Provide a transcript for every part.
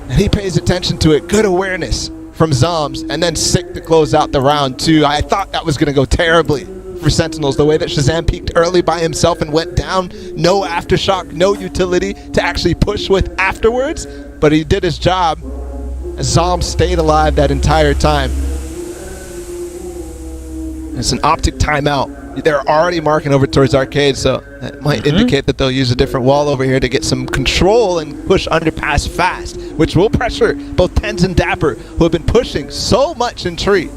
And he pays attention to it. Good awareness from Zombs, and then sick to close out the round too. I thought that was going to go terribly for Sentinels, the way that Shazam peaked early by himself and went down. No aftershock, no utility to actually push with afterwards, but he did his job. Zombs stayed alive that entire time. It's an Optic timeout. They're already marking over towards Arcade, so that might indicate that they'll use a different wall over here to get some control and push underpass fast, which will pressure both Tens and Dapper, who have been pushing so much in Tree,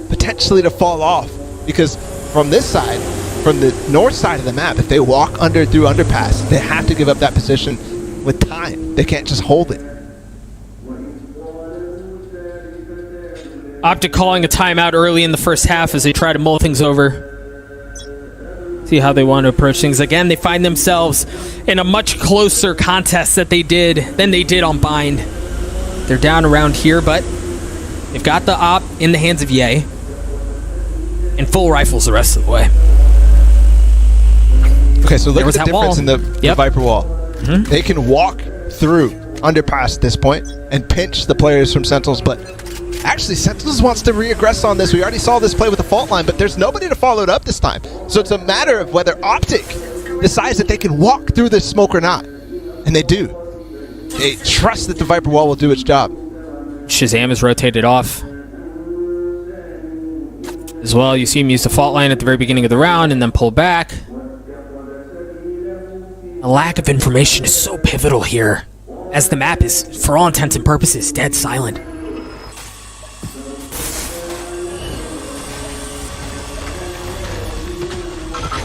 potentially to fall off. Because from this side, from the north side of the map, if they walk under through underpass, they have to give up that position with time. They can't just hold it. Optic calling a timeout early in the first half as they try to mull things over. See how they want to approach things. Again, they find themselves in a much closer contest than they did on Bind. They're down around here, but they've got the op in the hands of Ye. And full rifles the rest of the way. Okay, so look at the difference in the Viper wall. They can walk through underpass at this point and pinch the players from Sentinels, but actually, Sentinels wants to re-aggress on this. We already saw this play with the fault line, but there's nobody to follow it up this time. So it's a matter of whether Optic decides that they can walk through this smoke or not. And they do. They trust that the Viper wall will do its job. Shazam is rotated off. As well, you see him use the fault line at the very beginning of the round and then pull back. A lack of information is so pivotal here, as the map is, for all intents and purposes, dead silent.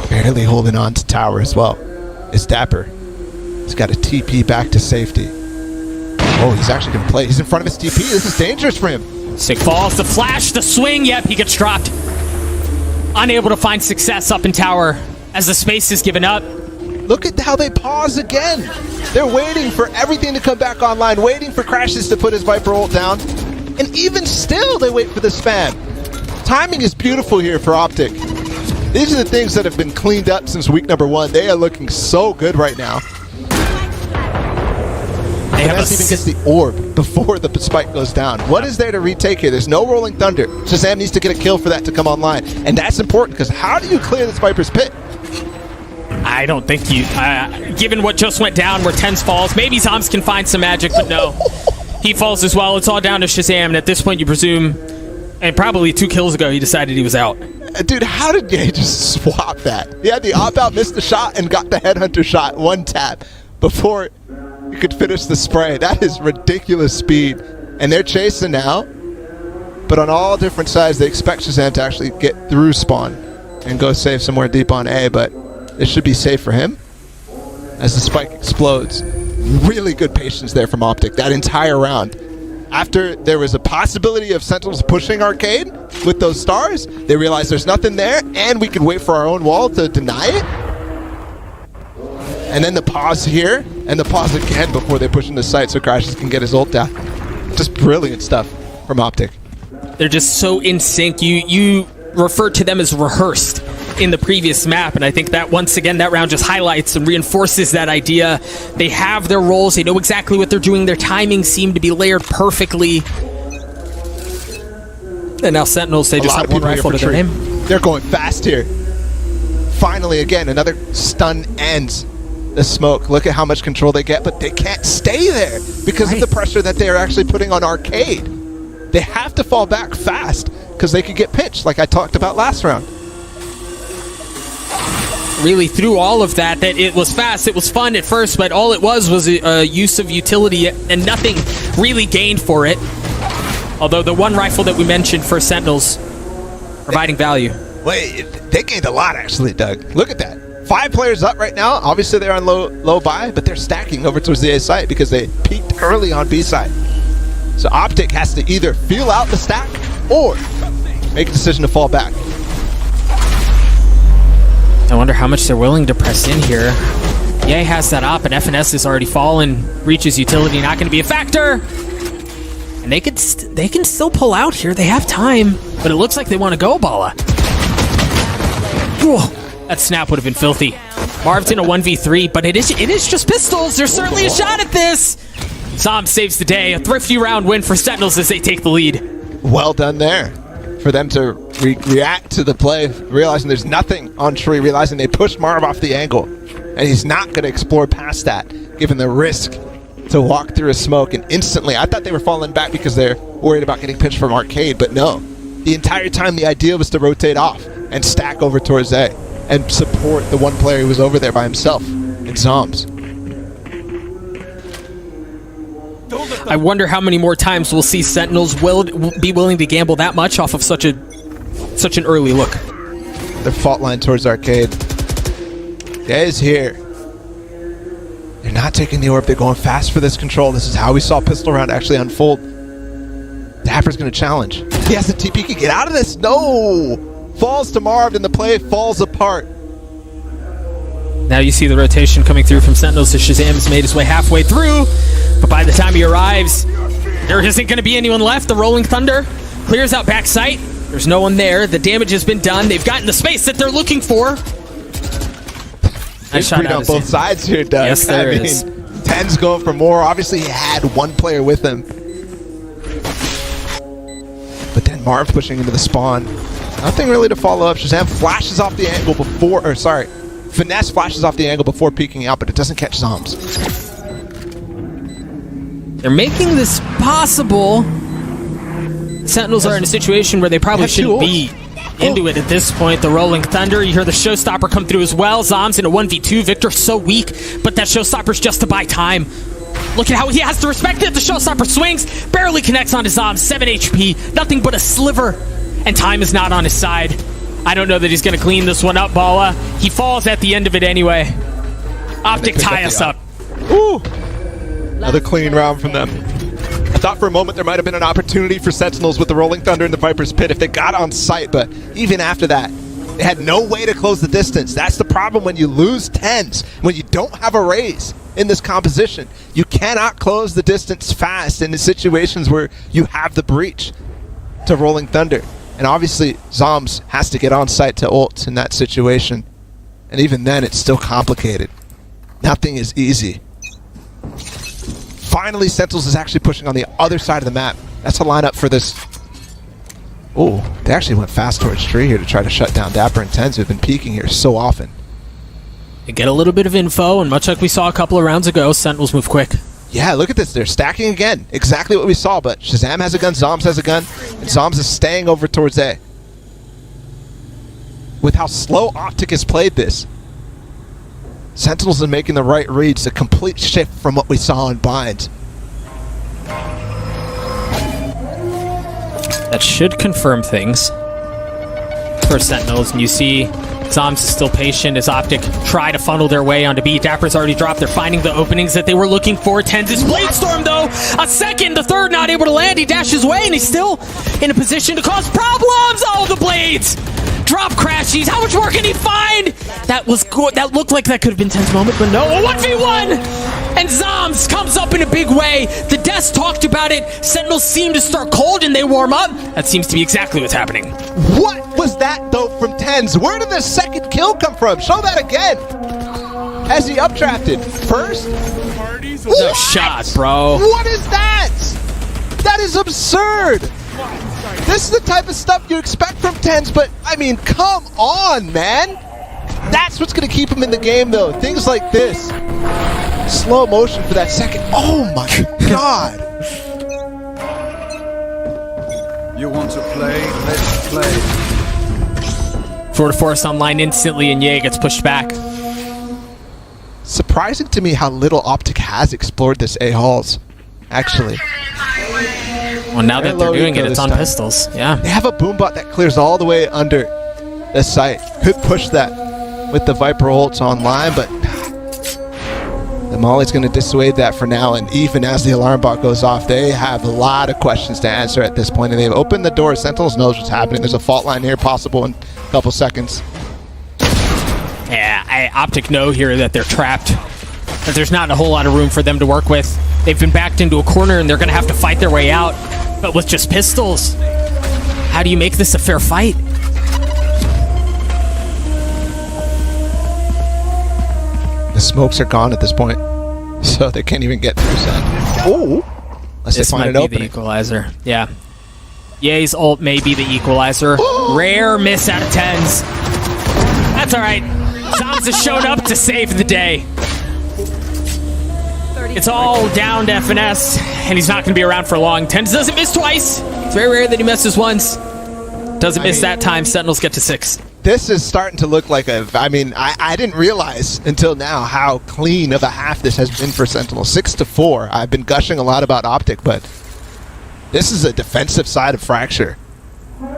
Barely holding on to tower as well is Dapper. He's got a TP back to safety. Oh, he's actually going to play. He's in front of his TP. This is dangerous for him. Sick falls, the flash, the swing. Yep, he gets dropped. Unable to find success up in tower as the space is given up. Look at how they pause again. They're waiting for everything to come back online, waiting for Crashes to put his Viper ult down. And even still, they wait for the spam. Timing is beautiful here for Optic. These are the things that have been cleaned up since week number 1. They are looking so good right now. Finesse even gets the orb before the spike goes down. What is there to retake here? There's no Rolling Thunder. Shazam needs to get a kill for that to come online. And that's important, because how do you clear this Viper's pit? I don't think you... given what just went down where Tens falls, maybe Zombs can find some magic, but no. He falls as well. It's all down to Shazam, and at this point you presume... And probably 2 kills ago, he decided he was out. Dude, how did Ye just swap that? He had the op-out, missed the shot, and got the headhunter shot 1 tap before he could finish the spray. That is ridiculous speed. And they're chasing now. But on all different sides, they expect Shazam to actually get through spawn and go save somewhere deep on A, but it should be safe for him as the spike explodes. Really good patience there from Optic that entire round. After there was a possibility of Sentinels pushing Arcade with those stars, they realized there's nothing there, and we can wait for our own wall to deny it. And then the pause here, and the pause again before they push into sight so Crashes can get his ult down. Just brilliant stuff from Optic. They're just so in sync. You referred to them as rehearsed in the previous map, and I think that once again that round just highlights and reinforces that idea. They have their roles, they know exactly what they're doing, their timing seemed to be layered perfectly. And now Sentinels, they just have one rifle to their name. They're going fast here. Finally, again, another stun ends the smoke. Look at how much control they get, but they can't stay there because of the pressure that they're actually putting on Arcade. They have to fall back fast because they could get pinched, like I talked about last round. Really, through all of that it was fast, it was fun at first, but all it was a use of utility and nothing really gained for it. Although the 1 rifle that we mentioned for Sentinels providing value. Wait, they gained a lot actually, Doug. Look at that. 5 players up right now. Obviously they're on low buy, but they're stacking over towards the A site because they peaked early on B side. So Optic has to either feel out the stack or make a decision to fall back. I wonder how much they're willing to press in here. Ye has that op, and FNS is already fallen. Reaches utility, not going to be a factor. And they can still pull out here. They have time, but it looks like they want to go, Bala. Whoa, that snap would have been filthy. Marv's in a 1v3, but it is just pistols. There's certainly a shot at this. Zom saves the day. A thrifty round win for Sentinels as they take the lead. Well done there. For them to react to the play, realizing there's nothing on Tree, realizing they pushed Marv off the angle, and he's not going to explore past that, given the risk to walk through a smoke. And instantly, I thought they were falling back because they're worried about getting pinched from Arcade, but no. The entire time, the idea was to rotate off and stack over towards A and support the one player who was over there by himself. It's Zoms. I wonder how many more times we'll see Sentinels be willing to gamble that much off of such an early look. Their fault line towards Arcade. Is here. They're not taking the orb. They're going fast for this control. This is how we saw pistol round actually unfold. Dapper's going to challenge. He has the TP. Can get out of this. No! Falls to Marv and the play falls apart. Now you see the rotation coming through from Sentinels as Shazam has made his way halfway through. But by the time he arrives, there isn't going to be anyone left. The Rolling Thunder clears out back sight. There's no one there. The damage has been done. They've gotten the space that they're looking for. Nice shot on both sides here, Doug. Yes, there is. Ten's going for more. Obviously, he had one player with him. But then Marv pushing into the spawn. Nothing really to follow up. Shazam flashes off the angle before, or sorry, Finesse flashes off the angle before peeking out, but it doesn't catch Zoms. They're making this possible. Sentinels are in a situation where they probably shouldn't be into it at this point. The Rolling Thunder, you hear the Showstopper come through as well. Zoms in a 1v2. Victor's so weak, but that Showstopper's just to buy time. Look at how he has to respect it. The Showstopper swings, barely connects onto Zoms, 7 HP, nothing but a sliver, and time is not on his side. I don't know that he's going to clean this one up, Bala. He falls at the end of it anyway. Optic tie us up. Ooh! Another clean round from them. I thought for a moment there might have been an opportunity for Sentinels with the Rolling Thunder and the Viper's Pit if they got on site, but even after that, they had no way to close the distance. That's the problem when you lose tens, when you don't have a raise in this composition. You cannot close the distance fast in the situations where you have the breach to Rolling Thunder. And obviously, Zoms has to get on site to ult in that situation. And even then, it's still complicated. Nothing is easy. Finally, Sentinels is actually pushing on the other side of the map. That's a lineup for this. Oh, they actually went fast towards Tree here to try to shut down Dapper and Tens, who've been peeking here so often. They get a little bit of info, and much like we saw a couple of rounds ago, Sentinels move quick. Yeah, look at this. They're stacking again. Exactly what we saw, but Shazam has a gun, Zoms has a gun, and Zoms is staying over towards A. With how slow Optic has played this, Sentinels are making the right reads, a complete shift from what we saw on Binds. That should confirm things for Sentinels, and you see Zoms is still patient as Optic try to funnel their way onto B. Dapper's already dropped. They're finding the openings that they were looking for. Tens is Bladestorm, though. A second, the third not able to land. He dashes away, and he's still in a position to cause problems. Oh, the Blades! Drop crashies. How much more can he find? That was good. That looked like that could have been Ten's moment, but no. A 1v1! And Zoms comes up in a big way. The Deaths talked about it. Sentinels seem to start cold and they warm up. That seems to be exactly what's happening. What was that, though, from Tens? Where did the second kill come from? Show that again. As he updrafted. First? No shot, bro. What is that? That is absurd. This is the type of stuff you expect from Tens, but, I mean, come on, man. That's what's going to keep him in the game, though. Things like this. Slow motion for that second. Oh, my God. You want to play? Let's play. Florida Forest online instantly, and Ye gets pushed back. Surprising to me how little Optic has explored this A halls, actually. Well, now that they're doing it, it's on pistols. Yeah. They have a boombot that clears all the way under the site. Could push that with the Viper ults online, but the Molly's going to dissuade that for now. And even as the alarm bot goes off, they have a lot of questions to answer at this point. And they've opened the door. Sentinels knows what's happening. There's a fault line here possible in a couple seconds. Yeah, Optic know here that they're trapped. That there's not a whole lot of room for them to work with. They've been backed into a corner and they're going to have to fight their way out. But with just pistols, how do you make this a fair fight? The smokes are gone at this point. So they can't even get through Sen. Oh! Unless they This find might an be the opening. equalizer. Yeah. Ye's ult may be the equalizer. Rare miss out of 10s. That's alright. Zoms has shown up to save the day. It's all down to FNS, and he's not going to be around for long. Tens doesn't miss twice. It's very rare that he misses once. Doesn't miss that time. Sentinels get to 6. This is starting to look like a... I mean, I didn't realize until now how clean of a half this has been for Sentinel. 6-4. I've been gushing a lot about Optic, but this is a defensive side of Fracture.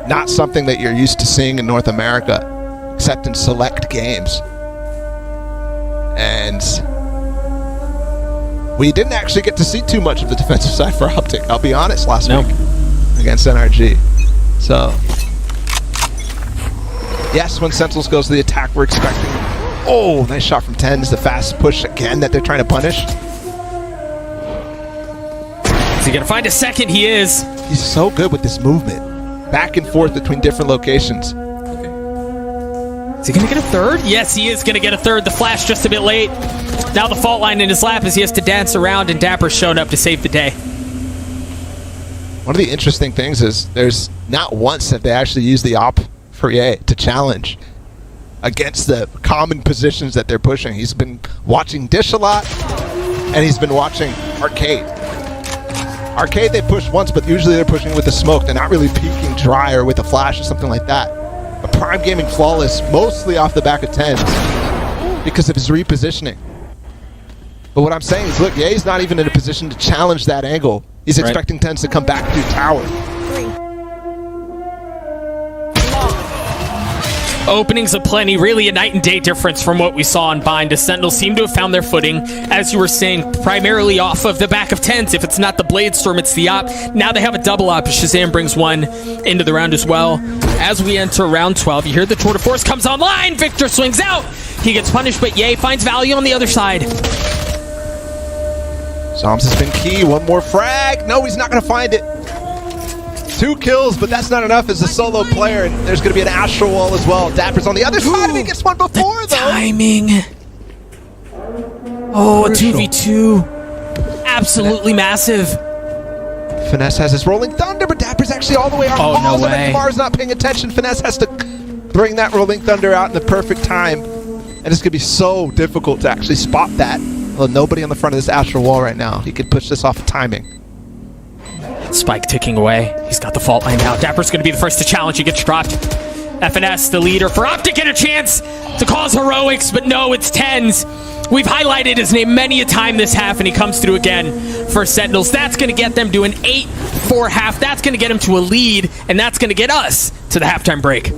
Not something that you're used to seeing in North America, except in select games. And we didn't actually get to see too much of the defensive side for Optic, I'll be honest, last week against NRG. So... yes, when Sentinels goes to the attack, we're expecting... oh, nice shot from Tens. The fast push again that they're trying to punish. Is he going to find a second? He is. He's so good with this movement. Back and forth between different locations. Is he going to get a third? Yes, he is going to get a third. The flash just a bit late. Now the fault line in his lap as he has to dance around, and Dapper's shown up to save the day. One of the interesting things is there's not once have they actually used the op for Ye to challenge against the common positions that they're pushing. He's been watching Dish a lot, and he's been watching Arcade. Arcade they push once, but usually they're pushing with the smoke. They're not really peeking dry or with a flash or something like that. But Prime Gaming flawless, mostly off the back of 10s because of his repositioning. But what I'm saying is, look, Ye's not even in a position to challenge that angle. He's expecting 10s to come back through tower. Openings aplenty, really a night and day difference from what we saw in Bind. The Sentinels seem to have found their footing, as you were saying, primarily off of the back of 10s. If it's not the Blade Storm, it's the op. Now they have a double op. Shazam brings one into the round as well. As we enter round 12, you hear the Tour de Force comes online. Victor swings out. He gets punished, but Ye finds value on the other side. Zoms has been key. One more frag. No, he's not going to find it. 2 kills, but that's not enough as a solo player, and there's going to be an Astral Wall as well. Dapper's on the other side, and he gets one before, though. Timing. Oh, a 2v2. Absolutely massive. Finesse has his Rolling Thunder, but Dapper's actually all the way out. Oh, no way. Kamar's not paying attention. Finesse has to bring that Rolling Thunder out in the perfect time, and it's going to be so difficult to actually spot that. Well, nobody on the front of this Astral Wall right now. He could push this off of timing. Spike ticking away. He's got the fault line now. Dapper's going to be the first to challenge. He gets dropped. FNS, the leader for Optic, get a chance to cause heroics, but no, it's 10s. We've highlighted his name many a time this half, and he comes through again for Sentinels. That's going to get them to an 8-4 half. That's going to get him to a lead, and that's going to get us to the halftime break.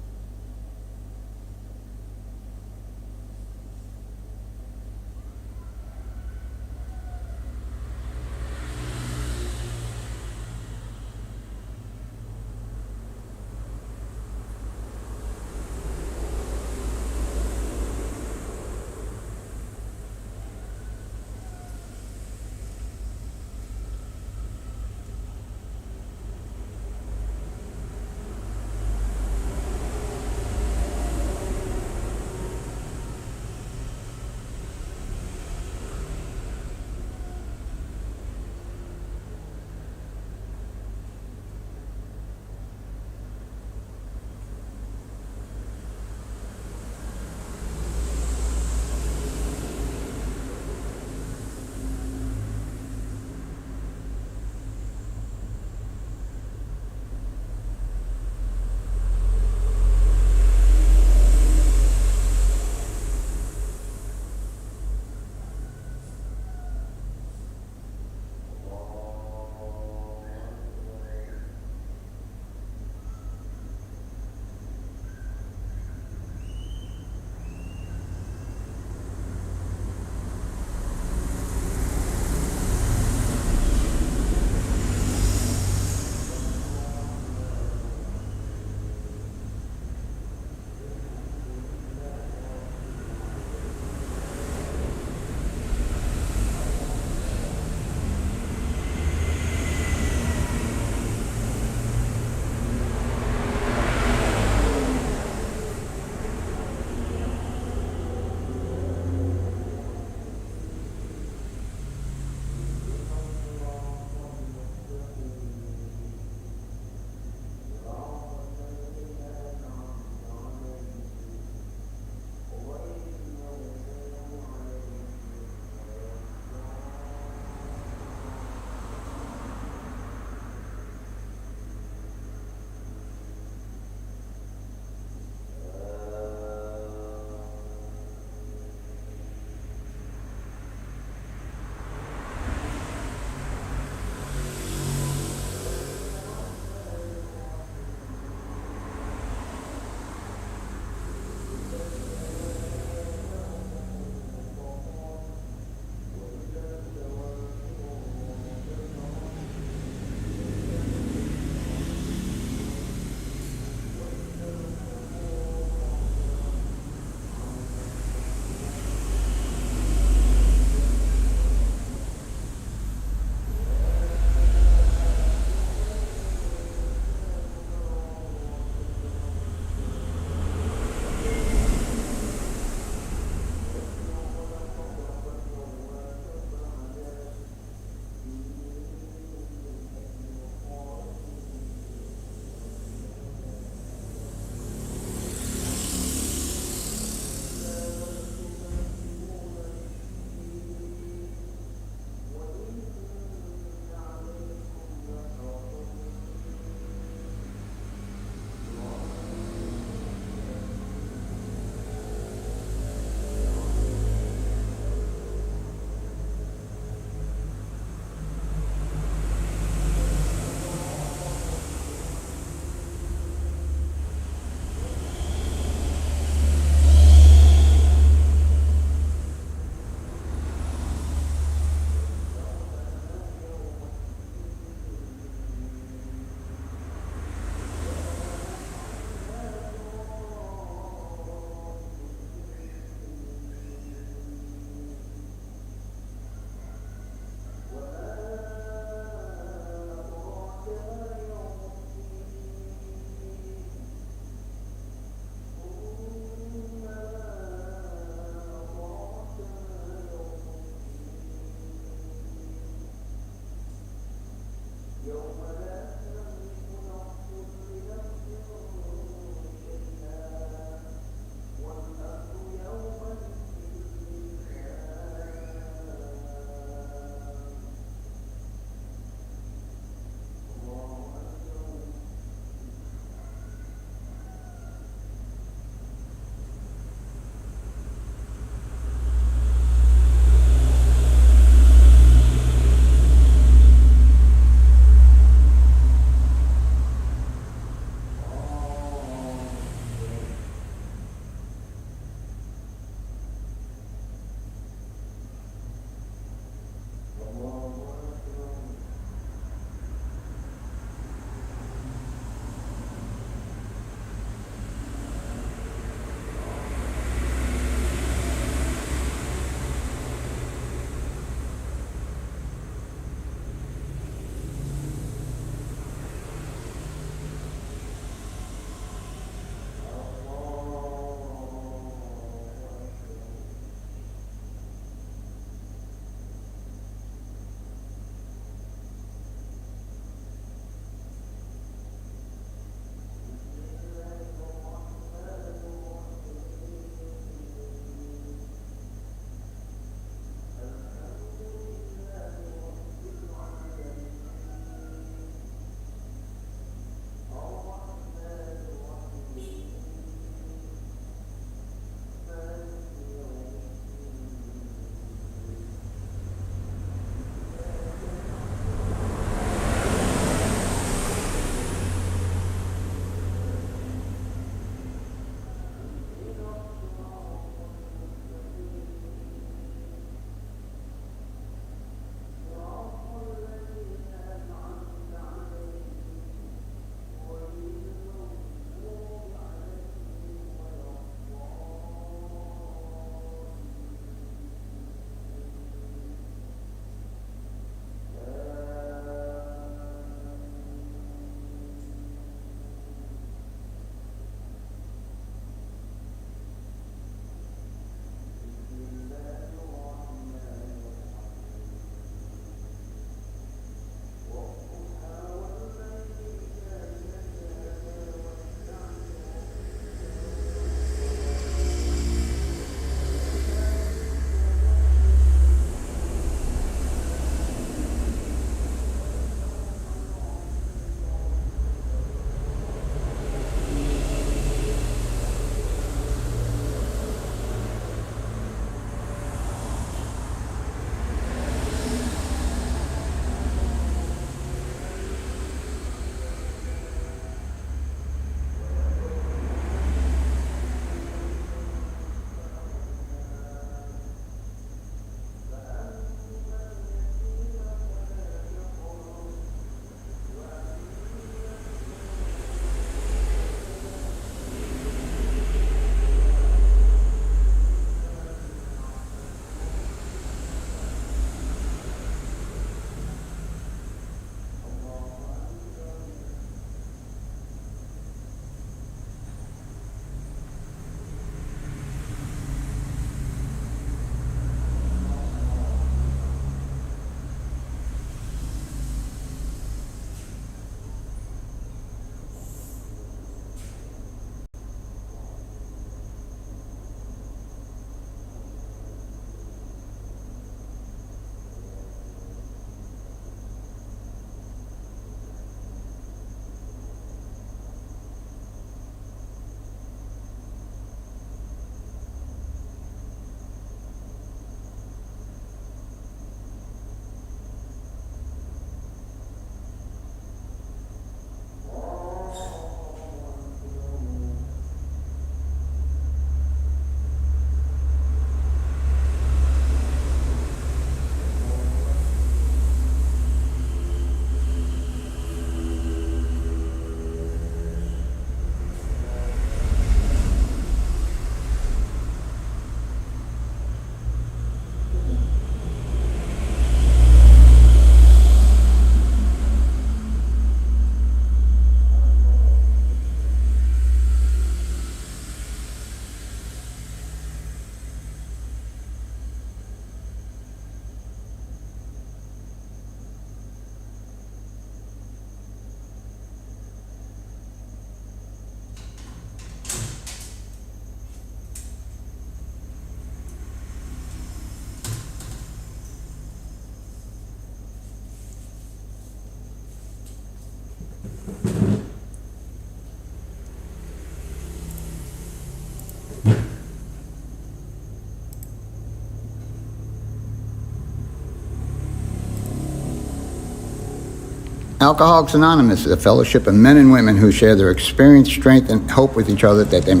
Alcoholics Anonymous is a fellowship of men and women who share their experience, strength, and hope with each other that they...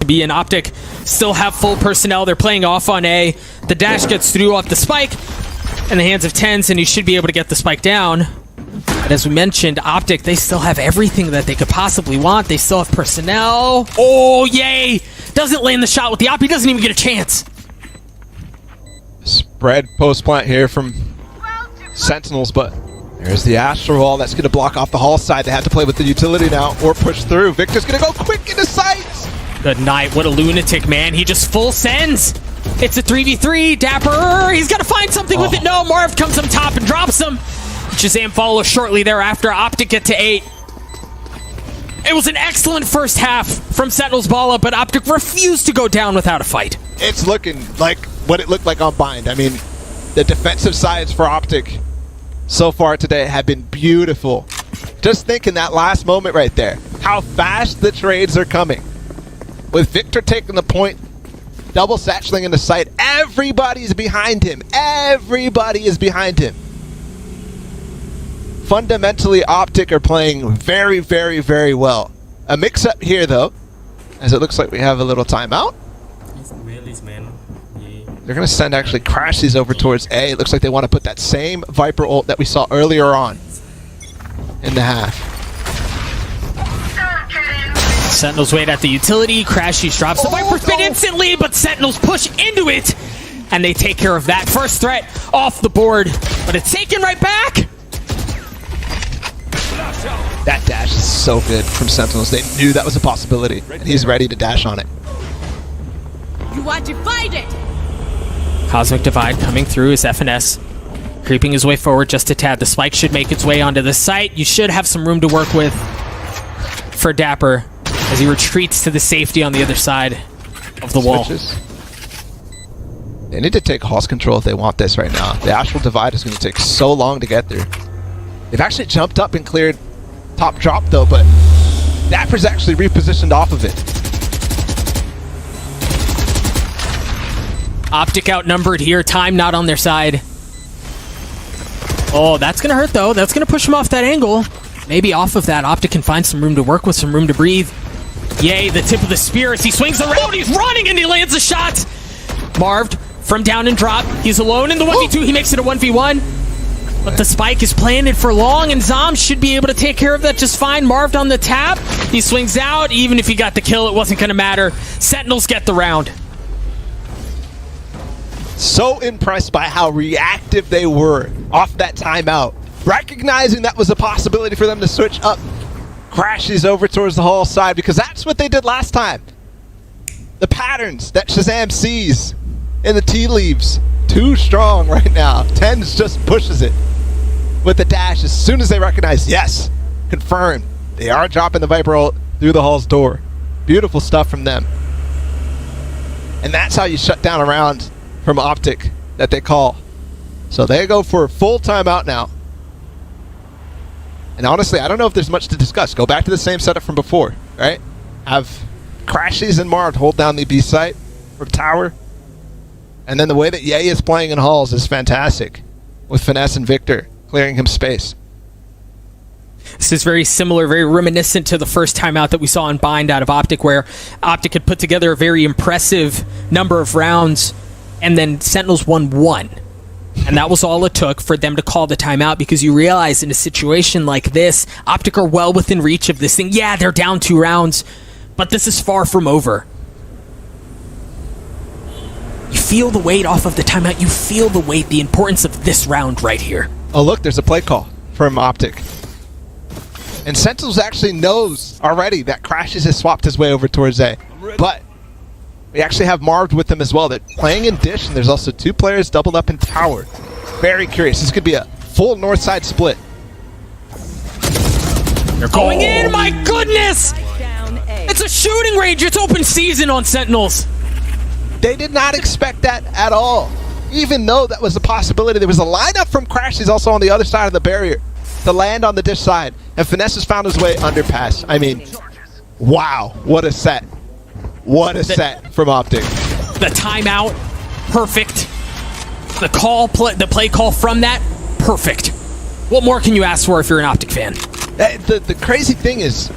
B and Optic still have full personnel. They're playing off on A. The dash gets through off the spike in the hands of Tens, and he should be able to get the spike down. But as we mentioned, Optic, they still have everything that they could possibly want. They still have personnel. Oh, yay! Doesn't land the shot with the op. He doesn't even get a chance. Spread post plant here from Sentinels, but there's the Astral Wall that's going to block off the Hall side. They have to play with the utility now or push through. Victor's going to go quick into sights. Good night. What a lunatic, man. He just full sends. It's a 3v3. Dapper, he's got to find something with it. No, Marv comes up top and drops him. Shazam follows shortly thereafter. Optic get to 8. It was an excellent first half from Sentinel's ball up, but Optic refused to go down without a fight. It's looking like what it looked like on Bind. I mean, the defensive sides for Optic so far today have been beautiful. Just thinking that last moment right there, how fast the trades are coming. With Victor taking the point, double satcheling into sight, everybody's behind him. Everybody is behind him. Fundamentally, Optic are playing very, very, very well. A mix-up here, though, as it looks like we have a little timeout. They're going to send actually Crashies over towards A. It looks like they want to put that same Viper ult that we saw earlier on in the half. Sentinels wait at the utility. Crashies drops the Viper spin instantly, but Sentinels push into it, and they take care of that. First threat off the board, but it's taken right back. That dash is so good from Sentinels. They knew that was a possibility, and he's ready to dash on it. You are divided. Cosmic Divide coming through is FNS. Creeping his way forward just a tad. The spike should make its way onto the site. You should have some room to work with for Dapper as he retreats to the safety on the other side of the wall. They need to take Hall's control if they want this right now. The Astral Divide is going to take so long to get through. They've actually jumped up and cleared top drop though, but Dapper's actually repositioned off of it. Optic outnumbered here. Time not on their side. Oh, that's going to hurt though. That's going to push him off that angle. Maybe off of that, Optic can find some room to work with, some room to breathe. Yay, the tip of the spear as he swings around. He's running and he lands a shot. Marved from down and drop. He's alone in the 1v2. He makes it a 1v1. But the spike is planted for long, and Zom should be able to take care of that just fine. Marved on the tap. He swings out. Even if he got the kill, it wasn't going to matter. Sentinels get the round. So impressed by how reactive they were off that timeout. Recognizing that was a possibility for them to switch up. Crashes over towards the Hall side because that's what they did last time. The patterns that Shazam sees in the tea leaves. Too strong right now. Tens just pushes it with the dash as soon as they recognize, yes, confirmed. They are dropping the Viper ult through the Hall's door. Beautiful stuff from them. And that's how you shut down a round from Optic that they call. So they go for a full timeout now. And honestly, I don't know if there's much to discuss. Go back to the same setup from before, right? Have Crashies and Marv hold down the B site from tower. And then the way that Ye is playing in Halls is fantastic, with Finesse and Victor clearing him space. This is very similar, very reminiscent to the first timeout that we saw in Bind out of Optic, where Optic had put together a very impressive number of rounds, and then Sentinels won 1. And that was all it took for them to call the timeout, because you realize in a situation like this, Optic are well within reach of this thing. Yeah, they're down 2 rounds, but this is far from over. You feel the weight off of the timeout. You feel the weight, the importance of this round right here. Oh, look, there's a play call from Optic. And Sentinels actually knows already that Crashes has swapped his way over towards A. But we actually have Marved with them as well. They're playing in Dish, and there's also 2 players doubled up in Tower. Very curious. This could be a full north side split. They're going in, my goodness! It's a shooting range. It's open season on Sentinels. They did not expect that at all. Even though that was a possibility, there was a lineup from Crashies also on the other side of the barrier to land on the Dish side. And Finesse has found his way underpass. I mean, wow, what a set. What a set from Optic. The timeout, perfect. The play call from that, perfect. What more can you ask for if you're an Optic fan? The crazy thing is,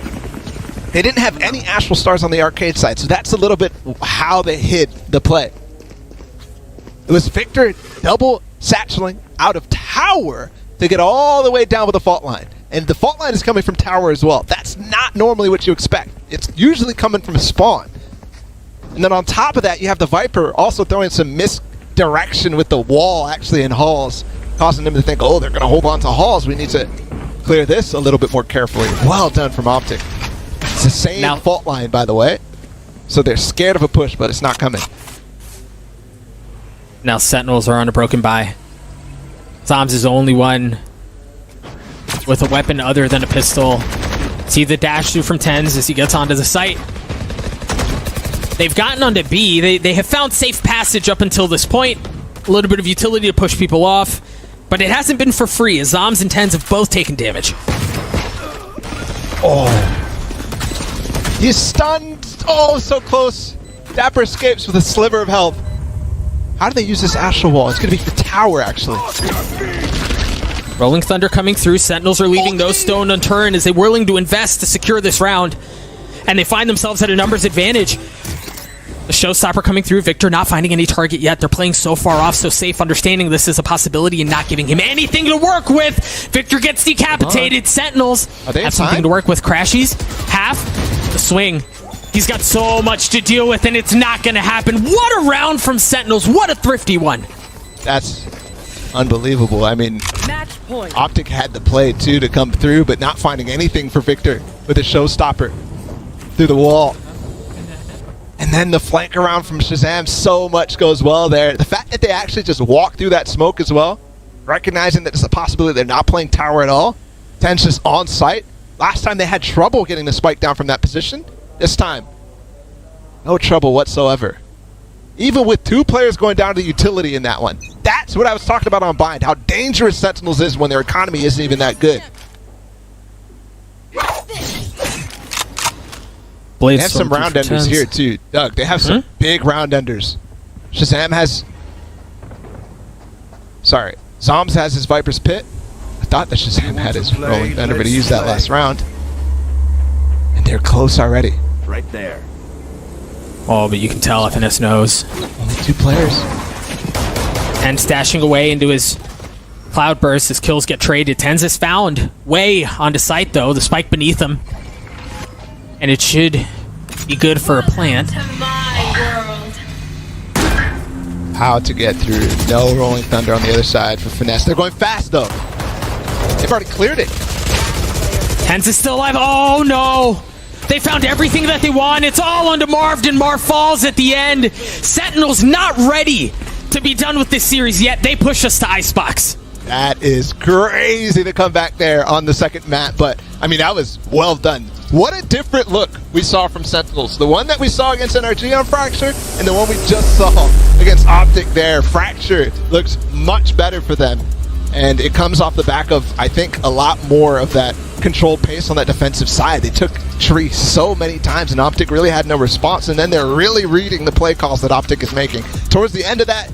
they didn't have any Astral Stars on the arcade side, so that's a little bit how they hid the play. It was Victor double satcheling out of tower to get all the way down with the fault line. And the fault line is coming from tower as well. That's not normally what you expect. It's usually coming from spawn. And then on top of that, you have the Viper also throwing some misdirection with the wall actually in halls, causing them to think, oh, they're going to hold on to halls. We need to clear this a little bit more carefully. Well done from Optic. It's the same fault line, by the way. So they're scared of a push, but it's not coming. Now Sentinels are on a broken buy. Zoms is the only one with a weapon other than a pistol. See the dash through from Tens as he gets onto the site. They've gotten onto B. They have found safe passage up until this point. A little bit of utility to push people off. But it hasn't been for free, as Zoms and Tens have both taken damage. Oh. He's stunned. Oh, so close. Dapper escapes with a sliver of health. How do they use this Astral Wall? It's going to be the tower, actually. Rolling Thunder coming through. Sentinels are leaving no stone unturned as they're willing to invest to secure this round. And they find themselves at a numbers advantage. The Showstopper coming through. Victor not finding any target yet. They're playing so far off, so safe, understanding this is a possibility and not giving him anything to work with. Victor gets decapitated. Sentinels have something to work with. Crashies, half, the swing. He's got so much to deal with, and it's not going to happen. What a round from Sentinels. What a thrifty one. That's unbelievable. I mean, Match point. Optic had the play, too, to come through, but not finding anything for Victor with a Showstopper through the wall. And then the flank around from Shazam, so much goes well there. The fact that they actually just walk through that smoke as well, recognizing that it's a possibility they're not playing tower at all. Ten's just on site. Last time they had trouble getting the spike down from that position. This time, no trouble whatsoever. Even with two players going down to the utility in that one. That's what I was talking about on Bind, how dangerous Sentinels is when their economy isn't even that good. They have some round enders here too, Doug. They have some big round enders. Shazam has... Sorry. Zoms has his Viper's Pit. I thought that Shazam had his Rolling Thunder, but he used that last round. And they're close already. Right there. Oh, but you can tell FNS knows. Only two players. And stashing away into his Cloudburst. His kills get traded. Tens is found way onto site, though. The spike beneath him. And it should be good for a plant. To my world. How to get through. No Rolling Thunder on the other side for Finesse. They're going fast, though. They've already cleared it. Tens is still alive. Oh, no. They found everything that they want. It's all onto Marv, and Marv falls at the end. Sentinel's not ready to be done with this series yet. They push us to Icebox. That is crazy to come back there on the second map, but, I mean, that was well done. What a different look we saw from Sentinels. The one that we saw against NRG on Fracture, and the one we just saw against Optic there. Fracture looks much better for them, and it comes off the back of, I think, a lot more of that controlled pace on that defensive side. They took Tree so many times, and Optic really had no response, and then they're really reading the play calls that Optic is making. Towards the end of that